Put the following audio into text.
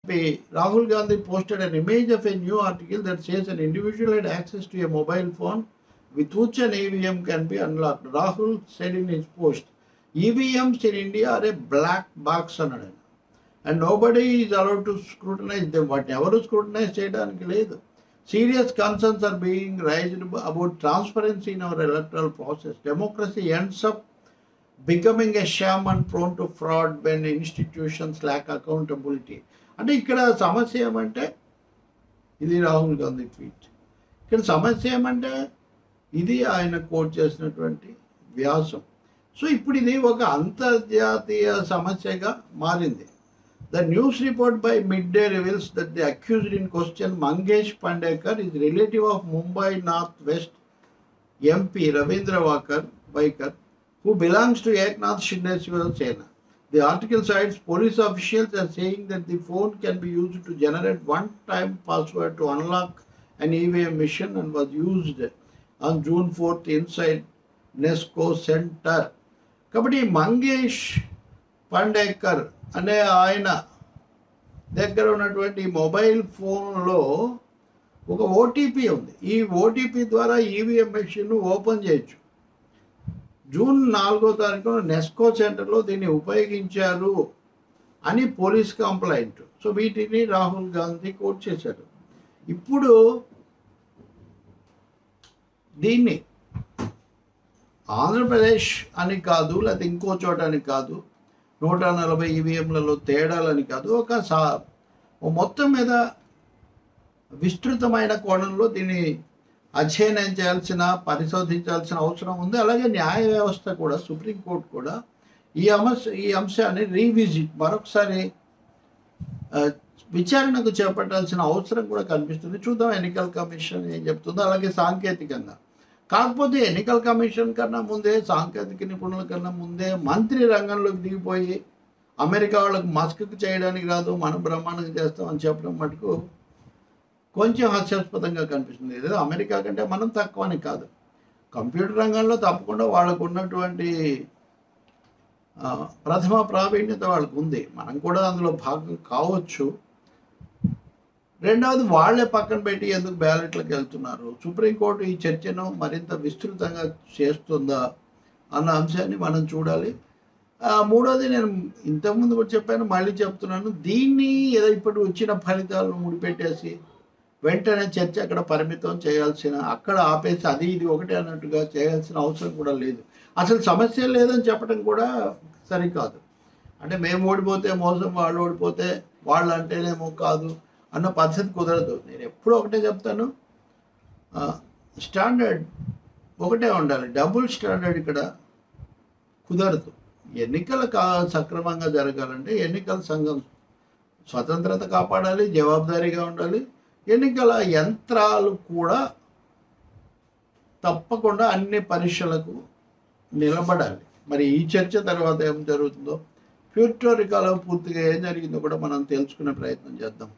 Rahul Gandhi posted an image of a new article that says an individual had access to a mobile phone with which an EVM can be unlocked. Rahul said in his post, EVMs in India are a black box అన్నాడు, and nobody is allowed to scrutinize them. Whatever scrutinize చేయడానికి లేదు. Serious concerns are being raised about transparency in our electoral process. Democracy ends up becoming a sham and prone to fraud when institutions lack accountability. అంటే ఇక్కడ సమస్య ఏమంటే, ఇది Rahul Gandhi tweet. ఇక్కడ సమస్య ఏమంటే ఇది ఆయన కోట్ చేసినటువంటి వ్యాసం. సో ఇప్పుడు ఇది ఒక అంతర్జాతీయ సమస్యగా మారింది. The news report by Midday reveals that the accused in question, Mangesh Pandekar, is relative of Mumbai Northwest MP Ravindra Vaikar, who belongs to Eknath Shinde Shiva Sena. The article cites police officials as saying that the phone can be used to generate one-time password to unlock an EVM machine and was used on June 4th inside Nesco Center. కాబట్టి మంగేష్ పండేకర్ అనే ఆయన దగ్గర ఉన్నటువంటి mobile ఫోన్లో ఒక OTP ఉంది. ఈ OTP ద్వారా ఈవీఎం మెషిన్ ఓపెన్ చేయొచ్చు. జూన్ 4వ తారీఖున నెస్కో సెంటర్లో దీన్ని ఉపయోగించారు అని పోలీస్ కంప్లైంట్. సో వీటిని రాహుల్ గాంధీ కోట్ చేశారు. ఇప్పుడు దీన్ని ఆంధ్రప్రదేశ్ అని కాదు, లేకపోతే ఇంకో చోట అని కాదు, 140 ఈవీఎంలలో తేడాలని కాదు, మొత్తం మీద విస్తృతమైన కోణంలో దీన్ని అధ్యయనం చేయాల్సిన, పరిశోధించాల్సిన అవసరం ఉంది. అలాగే న్యాయ వ్యవస్థ కూడా, సుప్రీంకోర్టు కూడా ఈ అంశాన్ని రీవిజిట్ మరొకసారి విచారణకు చేపట్టాల్సిన అవసరం కూడా కనిపిస్తుంది. చూద్దాం ఎన్నికల కమిషన్ ఏం చెప్తుందో. అలాగే సాంకేతికంగా కాకపోతే ఎన్నికల కమిషన్ కన్నా ముందే, సాంకేతిక నిపుణుల కన్నా ముందే మంత్రి రంగంలోకి దిగిపోయి అమెరికా వాళ్ళకు మస్క్ చేయడానికి రాదు, మనం బ్రహ్మాండంగా చేస్తామని చెప్పడం మటుకు కొంచెం హాస్యాస్పదంగా కనిపిస్తుంది. ఏదో అమెరికా కంటే మనం తక్కువ అని కాదు, కంప్యూటర్ రంగంలో తప్పకుండా వాళ్ళకు ఉన్నటువంటి ప్రథమ ప్రావీణ్యత వాళ్ళకు ఉంది. మనం కూడా అందులో భాగం కావచ్చు. రెండవది, వాళ్లే పక్కన పెట్టి ఎందుకు బ్యాలెట్లకు వెళ్తున్నారు, సుప్రీంకోర్టు ఈ చర్చను మరింత విస్తృతంగా చేస్తుందా అన్న అంశాన్ని మనం చూడాలి. మూడవది, నేను ఇంతకుముందు కూడా చెప్పాను, మళ్ళీ చెప్తున్నాను, దీన్ని ఏదో ఇప్పుడు వచ్చిన ఫలితాలను ముడిపెట్టేసి వెంటనే చర్చ అక్కడ పరిమితం చేయాల్సిన, అక్కడ ఆపేసి అది ఇది ఒకటే అన్నట్టుగా చేయాల్సిన అవసరం కూడా లేదు. అసలు సమస్య లేదని చెప్పడం కూడా సరికాదు. అంటే మేము ఓడిపోతే మోసం, వాళ్ళు ఓడిపోతే వాళ్ళు అంటేనేమో కాదు అన్న పద్ధతి కుదరదు. నేను ఎప్పుడూ ఒకటే చెప్తాను, స్టాండర్డ్ ఒకటే ఉండాలి. డబుల్ స్టాండర్డ్ ఇక్కడ కుదరదు. ఎన్నికలు సక్రమంగా జరగాలంటే ఎన్నికల సంఘం స్వతంత్రత కాపాడాలి, జవాబుదారీగా ఉండాలి. ఎన్నికల యంత్రాలు కూడా తప్పకుండా అన్ని పరీక్షలకు నిలబడాలి. మరి ఈ చర్చ తర్వాత ఏం జరుగుతుందో, ప్యూర్టో రికాలో పూర్తిగా ఏం జరిగిందో కూడా మనం తెలుసుకునే ప్రయత్నం చేద్దాం.